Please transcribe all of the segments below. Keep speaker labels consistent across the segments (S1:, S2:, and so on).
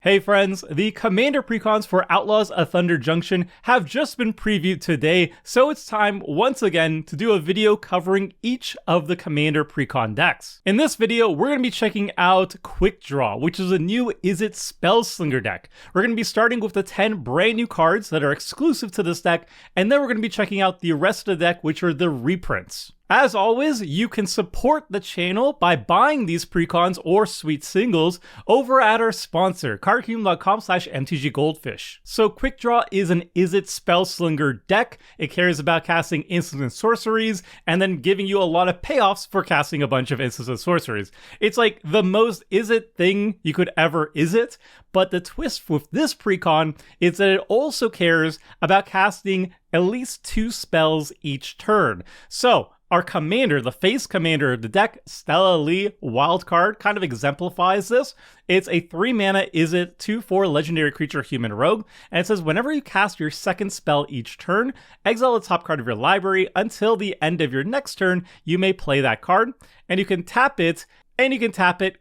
S1: Hey friends, the Commander Precons for Outlaws of Thunder Junction have just been previewed today, so it's time once again to do a video covering each of the Commander Precon decks. In this video, we're going to be checking out Quick Draw, which is a new Izzet Spellslinger deck. We're going to be starting with the 10 brand new cards that are exclusive to this deck, and then we're going to be checking out the rest of the deck, which are the reprints. As always, you can support the channel by buying these precons or sweet singles over at our sponsor, cardkingdom.com/mtggoldfish. So Quick Draw is an Izzet Spellslinger deck. It cares about casting instants and sorceries, and then giving you a lot of payoffs for casting a bunch of instants and sorceries. It's like the most Izzet thing you could ever Izzet, but the twist with this precon is that it also cares about casting at least 2 spells each turn. So our commander, the face commander of the deck, Stella Lee wildcard, kind of exemplifies this. It's a 3-mana Izzet 2/4 legendary creature human rogue, and it says whenever you cast your second spell each turn, exile the top card of your library until the end of your next turn. You may play that card, and you can tap it.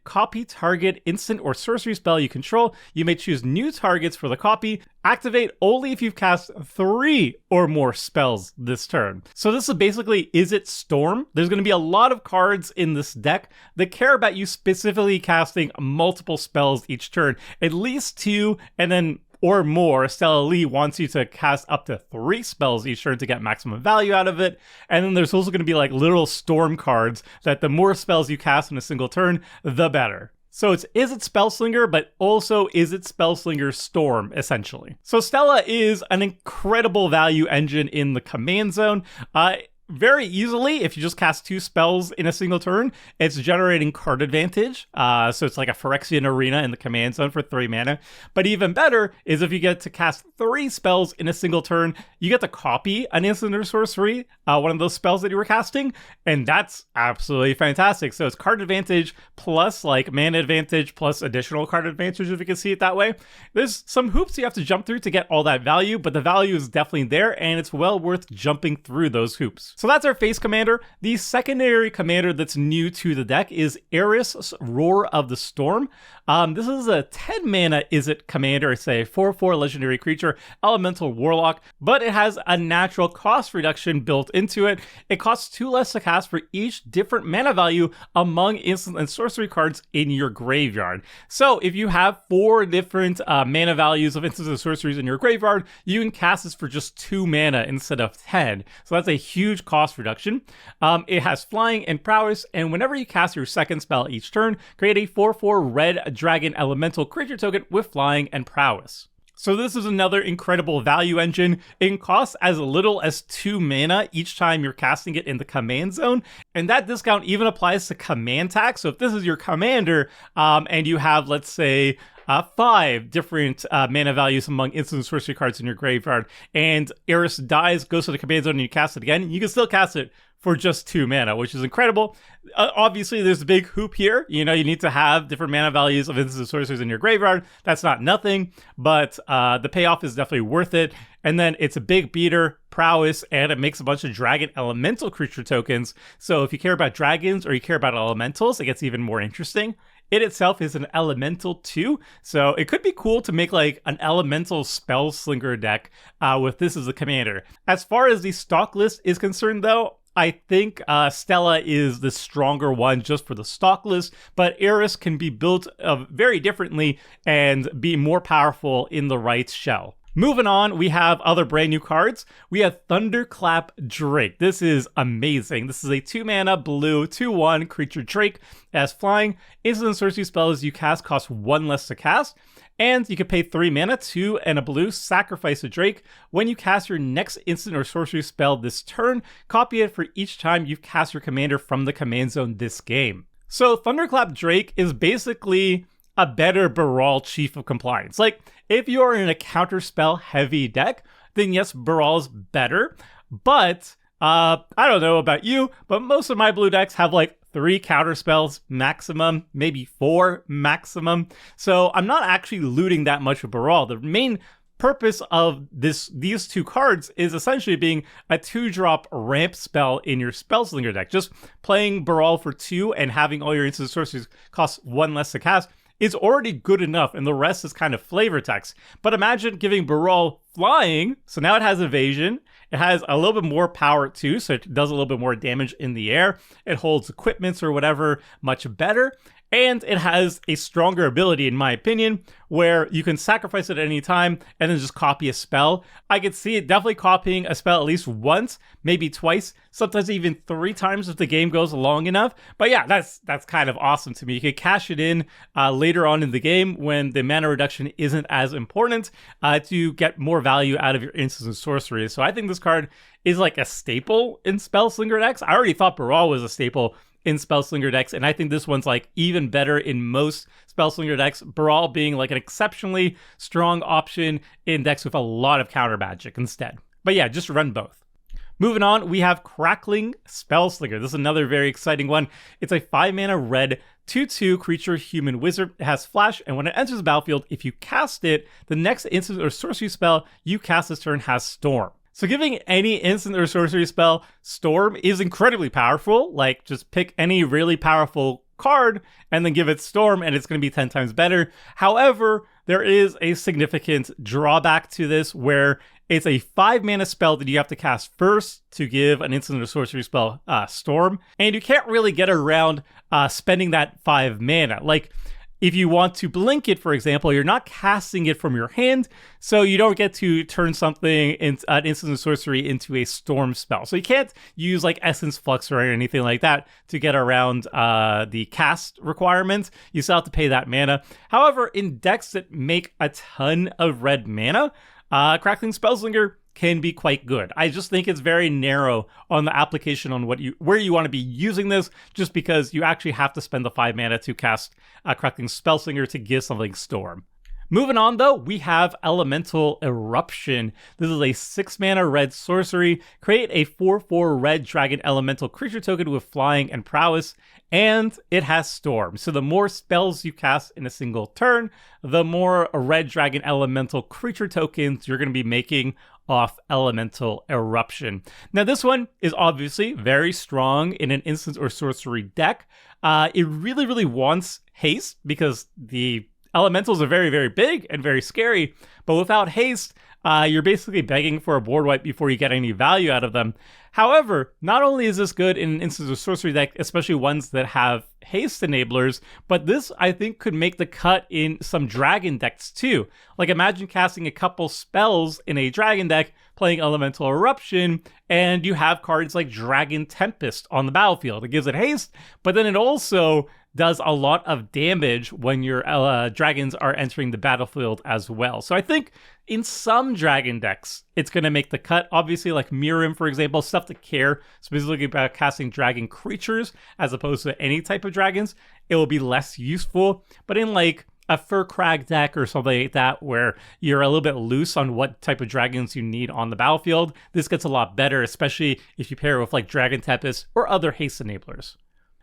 S1: Copy target instant or sorcery spell you control. You may choose new targets for the copy. Activate only if you've cast 3 or more spells this turn. So this is basically Izzet Storm. There's going to be a lot of cards in this deck that care about you specifically casting multiple spells each turn. At least 2, and then or more. Stella Lee wants you to cast up to 3 spells each turn to get maximum value out of it. And then there's also going to be like little storm cards that the more spells you cast in a single turn, the better. So it's Izzet Spellslinger, but also Izzet Spellslinger Storm, essentially. So Stella is an incredible value engine in the command zone. Very easily, if you just cast 2 spells in a single turn, it's generating card advantage. So it's like a Phyrexian Arena in the command zone for 3 mana. But even better is if you get to cast 3 spells in a single turn, you get to copy an instant or sorcery, one of those spells that you were casting, and that's absolutely fantastic. So it's card advantage plus like mana advantage plus additional card advantage, if you can see it that way. There's some hoops you have to jump through to get all that value, but the value is definitely there, and it's well worth jumping through those hoops. So that's our face commander. The secondary commander that's new to the deck is Eris, Roar of the Storm. This is a 10 mana Izzet commander. It's a 4/4 legendary creature, elemental warlock, but it has a natural cost reduction built into it. It costs 2 less to cast for each different mana value among instant and sorcery cards in your graveyard. So if you have 4 different mana values of instants and sorceries in your graveyard, you can cast this for just 2 mana instead of 10. So that's a huge cost reduction. It has flying and prowess, and whenever you cast your second spell each turn, create a 4/4 red dragon elemental creature token with flying and prowess. So this is another incredible value engine. It costs as little as 2 mana each time you're casting it in the command zone, and that discount even applies to command tax. So if this is your commander, and you have, let's say, 5 different mana values among instant and sorcery cards in your graveyard, and Eris dies, goes to the command zone, and you cast it again, you can still cast it for just 2 mana, which is incredible. Obviously, there's a big hoop here. You know, you need to have different mana values of instant and sorceries in your graveyard. That's not nothing, but the payoff is definitely worth it. And then it's a big beater, prowess, and it makes a bunch of dragon elemental creature tokens. So if you care about dragons or you care about elementals, it gets even more interesting. It itself is an elemental too, so it could be cool to make like an elemental spellslinger deck with this as a commander. As far as the stock list is concerned though, I think Stella is the stronger one just for the stock list, but Eris can be built very differently and be more powerful in the right shell. Moving on, we have other brand new cards. We have Thunderclap Drake. This is amazing. This is a 2 mana blue 2/1 creature Drake. As flying, instant and sorcery spells you cast cost 1 less to cast. And you can pay 3 mana, 2 and a blue, sacrifice a Drake. When you cast your next instant or sorcery spell this turn, copy it for each time you've cast your commander from the command zone this game. So Thunderclap Drake is basically a better Baral Chief of Compliance. Like, if you are in a counterspell heavy deck, then yes, Baral's better. But I don't know about you, but most of my blue decks have like 3 counterspells maximum, maybe 4 maximum. So I'm not actually looting that much of Baral. The main purpose of these 2 cards is essentially being a 2-drop ramp spell in your Spellslinger deck. Just playing Baral for 2 and having all your instant sorceries cost 1 less to cast is already good enough, and the rest is kind of flavor text. But imagine giving Baral flying, so now it has evasion, it has a little bit more power too, so it does a little bit more damage in the air, it holds equipments or whatever much better, and it has a stronger ability, in my opinion, where you can sacrifice it at any time and then just copy a spell. I could see it definitely copying a spell at least once, maybe twice, sometimes even 3 times if the game goes long enough. But yeah, that's kind of awesome to me. You could cash it in later on in the game when the mana reduction isn't as important to get more value out of your instants and sorceries. So I think this card is like a staple in Spellslinger decks. I already thought Baral was a staple in Spellslinger decks, and I think this one's like even better in most Spellslinger decks, Baral being like an exceptionally strong option in decks with a lot of counter magic instead. But yeah, just run both. Moving on, we have Crackling Spellslinger. This is another very exciting one. It's a 5-mana red 2/2 creature human wizard. It has flash, and when it enters the battlefield, if you cast it, the next instant or sorcery spell you cast this turn has Storm. So giving any instant or sorcery spell Storm is incredibly powerful. Like, just pick any really powerful card and then give it Storm, and it's going to be 10 times better. However, there is a significant drawback to this where it's a 5-mana spell that you have to cast first to give an instant or sorcery spell Storm, and you can't really get around spending that 5 mana. Like, if you want to blink it, for example, you're not casting it from your hand, so you don't get to turn something, an instant or sorcery, into a Storm spell. So you can't use like Essence Flux or anything like that to get around the cast requirements. You still have to pay that mana. However, in decks that make a ton of red mana, Crackling Spellslinger can be quite good. I just think it's very narrow on the application on where you want to be using this, just because you actually have to spend the 5 mana to cast Crackling Spellslinger to give something Storm. Moving on though, we have Elemental Eruption. This is a 6-mana red sorcery. Create a 4/4 red dragon elemental creature token with flying and prowess, and it has Storm. So the more spells you cast in a single turn, the more red dragon elemental creature tokens you're going to be making off Elemental Eruption. Now this one is obviously very strong in an instant or sorcery deck. It really wants haste because the elementals are very, very big and very scary, but without haste, you're basically begging for a board wipe before you get any value out of them. However, not only is this good in an instant or sorcery deck, especially ones that have haste enablers, but this, I think, could make the cut in some dragon decks too. Like, imagine casting a couple spells in a dragon deck, playing Elemental Eruption, and you have cards like Dragon Tempest on the battlefield. It gives it haste, but then it also does a lot of damage when your dragons are entering the battlefield as well. So I think in some dragon decks, it's going to make the cut. Obviously, like Mirim, for example, stuff to care specifically about casting dragon creatures as opposed to any type of dragons, it will be less useful. But in like a Furcrag deck or something like that, where you're a little bit loose on what type of dragons you need on the battlefield, this gets a lot better, especially if you pair it with like Dragon Tempest or other haste enablers.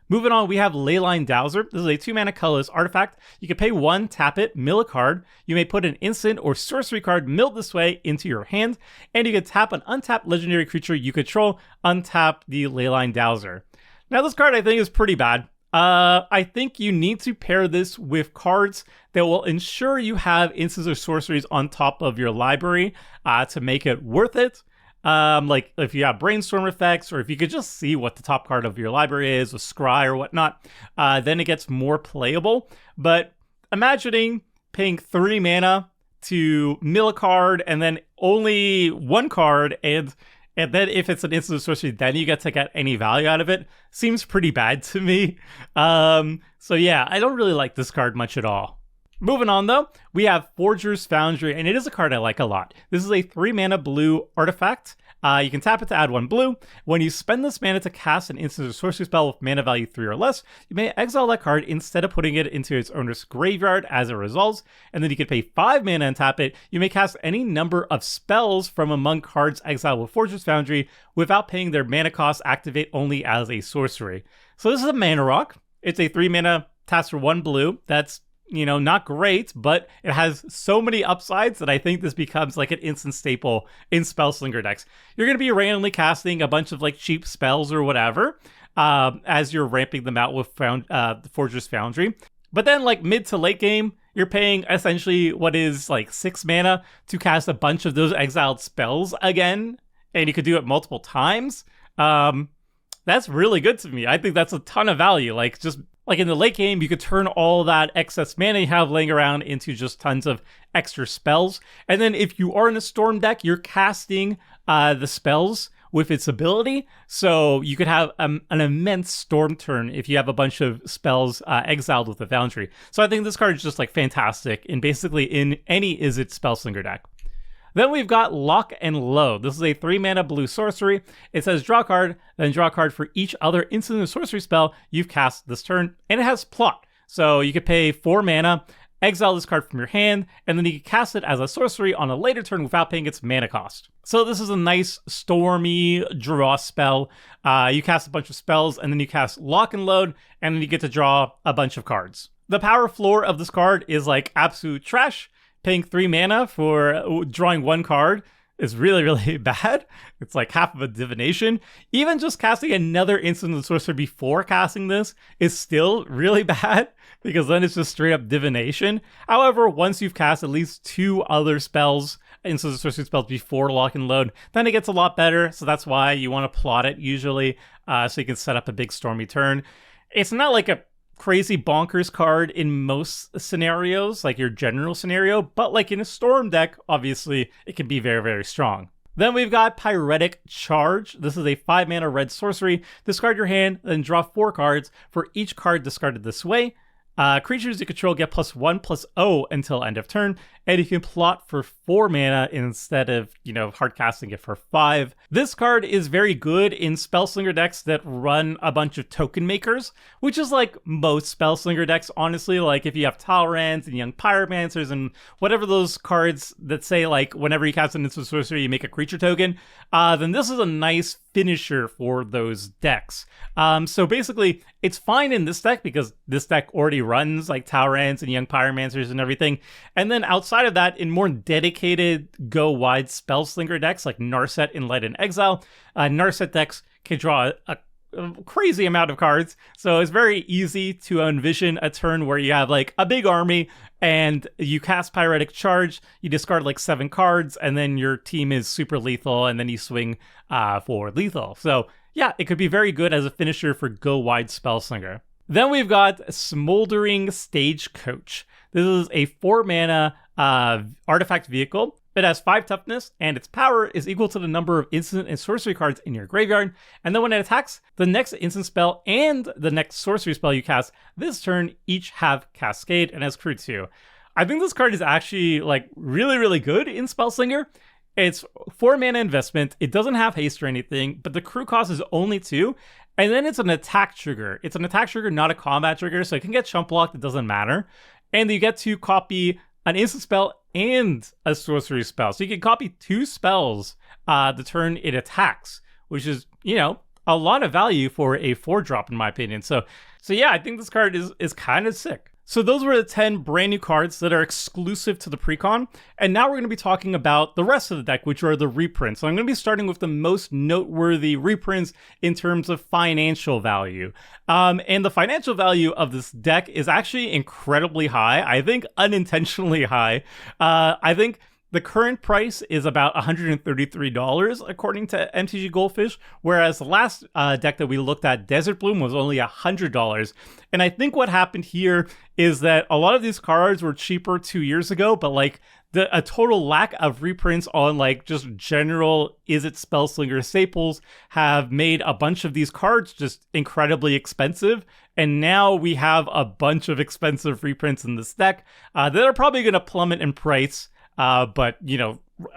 S1: Moving on, we have Leyline Dowser. This is a 2-mana colorless artifact. You can pay 1, tap it, mill a card. You may put an instant or sorcery card milled this way into your hand, and you can tap an untapped legendary creature you control, untap the Leyline Dowser. Now this card I think is pretty bad. I think you need to pair this with cards that will ensure you have instants or sorceries on top of your library to make it worth it. Like if you have brainstorm effects, or if you could just see what the top card of your library is, a scry or whatnot, then it gets more playable. But imagining paying 3 mana to mill a card and then only 1 card, and then if it's an instant sorcery, then you get to get any value out of it, seems pretty bad to me. So yeah, I don't really like this card much at all. Moving on though, we have Forger's Foundry, and it is a card I like a lot. This is a 3-mana blue artifact. You can tap it to add 1 blue. When you spend this mana to cast an instant or sorcery spell with mana value 3 or less, you may exile that card instead of putting it into its owner's graveyard as a result. And then you can pay 5 mana and tap it. You may cast any number of spells from among cards exiled with Forger's Foundry without paying their mana cost, activate only as a sorcery. So this is a mana rock. It's a 3-mana task for 1 blue. That's, you know, not great, but it has so many upsides that I think this becomes like an instant staple in Spellslinger decks. You're going to be randomly casting a bunch of like cheap spells or whatever as you're ramping them out with Forger's Foundry. But then like mid to late game, you're paying essentially what is like 6 mana to cast a bunch of those exiled spells again, and you could do it multiple times. That's really good to me. I think that's a ton of value. Like just like in the late game, you could turn all that excess mana you have laying around into just tons of extra spells. And then if you are in a Storm deck, you're casting the spells with its ability. So you could have an immense Storm turn if you have a bunch of spells exiled with the Foundry. So I think this card is just like fantastic in basically in any Izzet Spellslinger deck. Then we've got Lock and Load. This is a 3-mana blue sorcery. It says draw a card, then draw a card for each other instant or sorcery spell you've cast this turn, and it has plot. So you could pay 4 mana, exile this card from your hand, and then you can cast it as a sorcery on a later turn without paying its mana cost. So this is a nice stormy draw spell. You cast a bunch of spells, and then you cast Lock and Load, and then you get to draw a bunch of cards. The power floor of this card is like absolute trash. Paying 3 mana for drawing 1 card is really, really bad. It's like half of a divination. Even just casting another instant and sorcery before casting this is still really bad, because then it's just straight up divination. However, once you've cast at least 2 other spells, instant and sorcery spells before Lock and Load, then it gets a lot better. So that's why you want to plot it usually, so you can set up a big stormy turn. It's not like a crazy bonkers card in most scenarios, like your general scenario, but like in a Storm deck, obviously it can be very, very strong. Then we've got Pyretic Charge. This is a 5-mana red sorcery. Discard your hand, then draw 4 cards. For each card discarded this way, creatures you control get +1/+0 until end of turn, and you can plot for 4 mana instead of, hard casting it for 5. This card is very good in Spellslinger decks that run a bunch of token makers, which is like most Spellslinger decks, honestly. Like if you have Talrans and Young Pyromancers and whatever those cards that say like whenever you cast an instant sorcery you make a creature token, then this is a nice finisher for those decks. So basically it's fine in this deck because this deck already runs like Talrans and Young Pyromancers and everything. And then outside of that, in more dedicated go wide Spellslinger decks like Narset, Enlight, and Exile, Narset decks can draw a crazy amount of cards. So it's very easy to envision a turn where you have like a big army and you cast Pyretic Charge, you discard like 7 cards, and then your team is super lethal, and then you swing for lethal. So yeah, it could be very good as a finisher for go wide Spellslinger. Then we've got Smoldering Stagecoach. This is a 4-mana artifact vehicle. It has 5 toughness, and its power is equal to the number of instant and sorcery cards in your graveyard. And then when it attacks, the next instant spell and the next sorcery spell you cast this turn each have Cascade and has Crew 2. I think this card is actually like really, really good in Spellslinger. It's 4 mana investment. It doesn't have haste or anything, but the crew cost is only 2. And then it's an attack trigger. It's an attack trigger, not a combat trigger, so it can get chump blocked. It doesn't matter. And you get to copy an instant spell and a sorcery spell. So you can copy 2 spells the turn it attacks, which is, a lot of value for a 4-drop in my opinion. So yeah, I think this card is kind of sick. So those were the 10 brand new cards that are exclusive to the Precon. And now we're going to be talking about the rest of the deck, which are the reprints. So I'm going to be starting with the most noteworthy reprints in terms of financial value. And the financial value of this deck is actually incredibly high. I think unintentionally high. I think the current price is about $133 according to MTG Goldfish, whereas the last deck that we looked at, Desert Bloom, was only $100. And I think what happened here is that a lot of these cards were cheaper 2 years ago, but like a total lack of reprints on like just general Izzet Spellslinger staples have made a bunch of these cards just incredibly expensive. And now we have a bunch of expensive reprints in this deck that are probably going to plummet in price. But,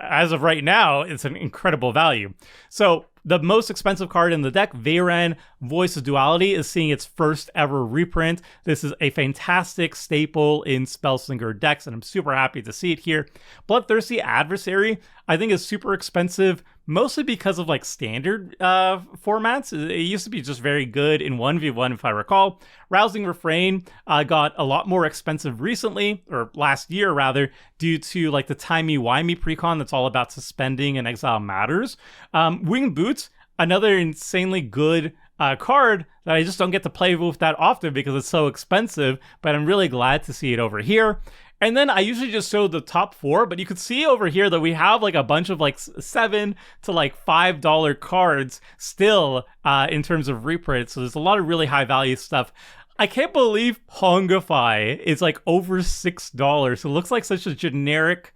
S1: as of right now, it's an incredible value. So the most expensive card in the deck, Veyran, Voice of Duality, is seeing its first ever reprint. This is a fantastic staple in Spellslinger decks, and I'm super happy to see it here. Bloodthirsty Adversary, I think, is super expensive, mostly because of like standard formats. It used to be just very good in 1v1, if I recall. Rousing Refrain got a lot more expensive recently, or last year rather, due to like the timey-wimey precon that's all about suspending and exile matters. Winged Boots, another insanely good card that I just don't get to play with that often because it's so expensive, but I'm really glad to see it over here. And then I usually just show the top 4, but you could see over here that we have like a bunch of like $7 to like $5 cards still in terms of reprints. So there's a lot of really high value stuff. I can't believe Pongify is like over $6. It looks like such a generic,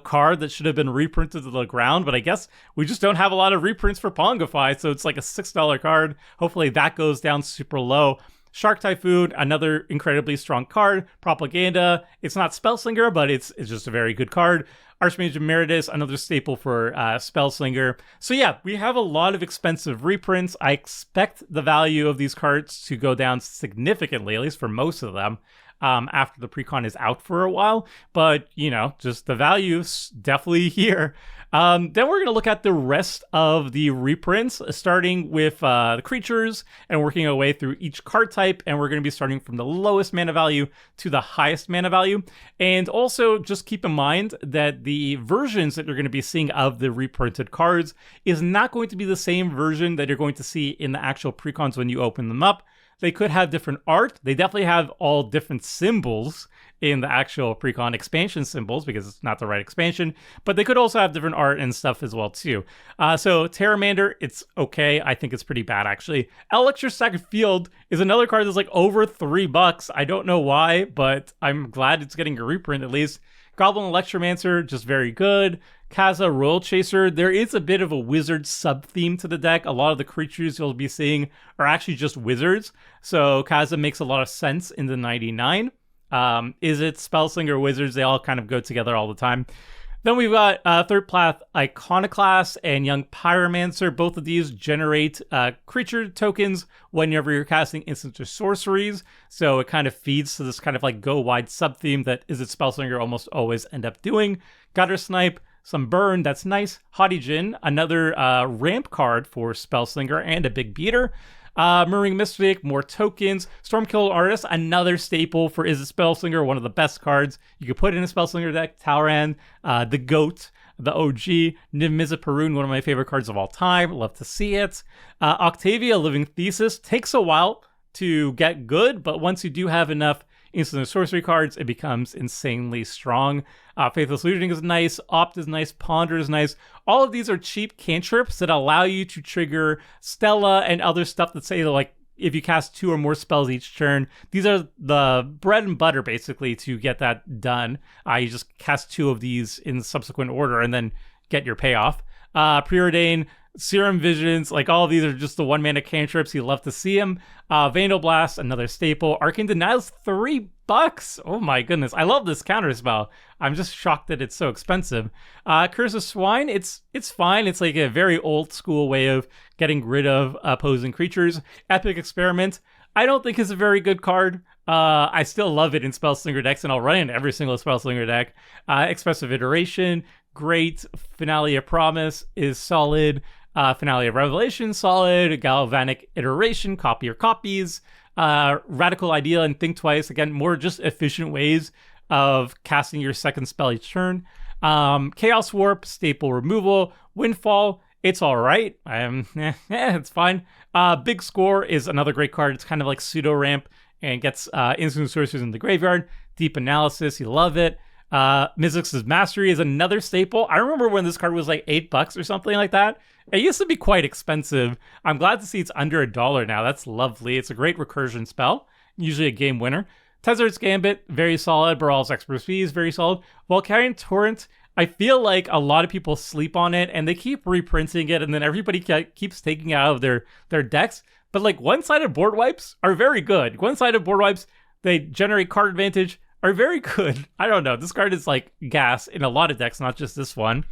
S1: card that should have been reprinted to the ground, but I guess we just don't have a lot of reprints for Pongify, so it's like a $6 card. Hopefully that goes down super low. Shark Typhoon, another incredibly strong card. Propaganda, it's not Spellslinger, but it's just a very good card. Archmage Emeritus, another staple for Spellslinger. So yeah, we have a lot of expensive reprints. I expect the value of these cards to go down significantly, at least for most of them, after the Precon is out for a while. But, just the value's definitely here. Then we're going to look at the rest of the reprints, starting with the creatures and working our way through each card type. And we're going to be starting from the lowest mana value to the highest mana value. And also just keep in mind that the versions that you're going to be seeing of the reprinted cards is not going to be the same version that you're going to see in the actual Precons when you open them up. They could have different art. They definitely have all different symbols in the actual Precon expansion symbols because it's not the right expansion, but they could also have different art and stuff as well too. So Terramander, it's okay. I think it's pretty bad actually. Electrostatic Field is another card that's like over $3. I don't know why, but I'm glad it's getting a reprint at least. Goblin Electromancer, just very good. Kaza Royal Chaser, there is a bit of a wizard sub-theme to the deck. A lot of the creatures you'll be seeing are actually just wizards, so Kaza makes a lot of sense in the 99. Is it Spellslinger Wizards? They all kind of go together all the time. Then we've got Third Path Iconoclast and Young Pyromancer. Both of these generate creature tokens whenever you're casting instants or sorceries. So it kind of feeds to this kind of like go wide sub-theme that Is It Spellslinger almost always end up doing. Gutter Snipe, some burn, that's nice. Haughty Djinn, another ramp card for Spellslinger and a big beater. Mirroring Mystic, more tokens. Stormkiller Artist, another staple for Is It Spellslinger, one of the best cards you could put in a Spellslinger deck. Talran, the GOAT, the OG. Niv-Mizzet-Parun, one of my favorite cards of all time. Love to see it. Octavia, Living Thesis, takes a while to get good, but once you do have enough instant sorcery cards, it becomes insanely strong. Faithless Looting is nice. Opt is nice. Ponder is nice. All of these are cheap cantrips that allow you to trigger Stella and other stuff that say, like, if you cast 2 or more spells each turn. These are the bread and butter, basically, to get that done. You just cast 2 of these in subsequent order and then get your payoff. Preordain, Serum Visions, like all of these are just the 1-mana cantrips. You love to see them. Vandal Blast, another staple. Arcane Denial's $3. Oh my goodness. I love this counter spell. I'm just shocked that it's so expensive. Curse of Swine, it's fine. It's like a very old school way of getting rid of opposing creatures. Epic Experiment, I don't think is a very good card. I still love it in Spellslinger decks, and I'll run it in every single Spellslinger deck. Expressive Iteration, great. Finale of Promise is solid. Finale of Revelation, solid. Galvanic Iteration, copy your copies. Radical Idea and Think Twice, again, more just efficient ways of casting your second spell each turn. Chaos Warp, staple removal. Windfall, it's all right. It's fine. Big Score is another great card. It's kind of like pseudo ramp and gets instant sorceries in the graveyard. Deep Analysis, you love it. Mizzix's Mastery is another staple. I remember when this card was like $8 or something like that. It used to be quite expensive. I'm glad to see it's under $1 now. That's lovely. It's a great recursion spell, usually a game winner. Tezzard's Gambit, very solid. Baral's Expertise, very solid. Volcanic Torrent, I feel like a lot of people sleep on it and they keep reprinting it, and then everybody keeps taking it out of their decks. But like one-sided board wipes are very good. One-sided board wipes, they generate card advantage, are very good. I don't know. This card is like gas in a lot of decks, not just this one.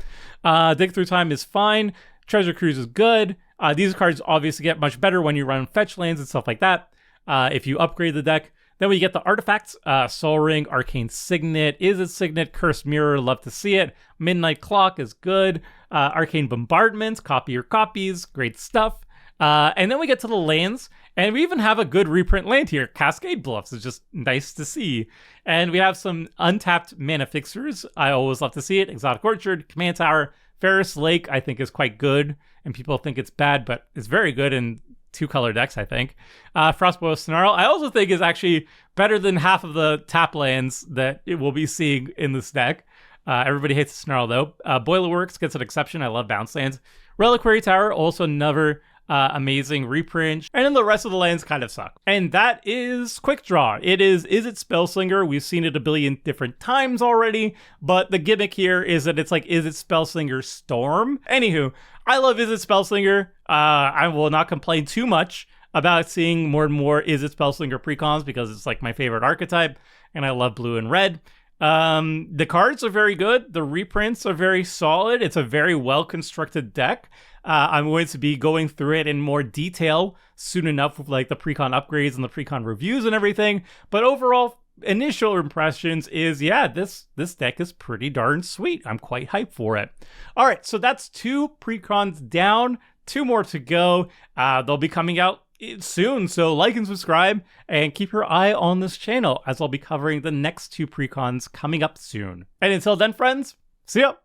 S1: Dig Through Time is fine. Treasure Cruise is good. These cards obviously get much better when you run fetch lands and stuff like that, if you upgrade the deck. Then we get the artifacts. Soul Ring, Arcane Signet, Is It Signet, Cursed Mirror, love to see it. Midnight Clock is good. Arcane Bombardment, copy your copies, great stuff. And then we get to the lands, and we even have a good reprint land here. Cascade Bluffs is just nice to see. And we have some untapped mana fixers. I always love to see it. Exotic Orchard, Command Tower, Ferris Lake, I think is quite good, and people think it's bad, but it's very good, and 2-color decks, I think. Frostboil Snarl, I also think is actually better than half of the tap lands that it will be seeing in this deck. Everybody hates Snarl, though. Boilerworks gets an exception. I love bounce lands. Reliquary Tower, also another amazing reprint. And then the rest of the lands kind of suck. And that is Quick Draw. Is it Spellslinger? We've seen it a billion different times already, but the gimmick here is that it's like, is it Spellslinger Storm? Anywho, I love Is It Spellslinger. I will not complain too much about seeing more and more Is It Spellslinger precons because it's like my favorite archetype, and I love blue and red. The cards are very good. The reprints are very solid. It's a very well-constructed deck. I'm going to be going through it in more detail soon enough with like the precon upgrades and the precon reviews and everything. But overall, initial impressions is, yeah, this deck is pretty darn sweet. I'm quite hyped for it. All right, so that's 2 precons down, 2 more to go. They'll be coming out soon, so like and subscribe and keep your eye on this channel as I'll be covering the next 2 precons coming up soon. And until then, friends, see ya!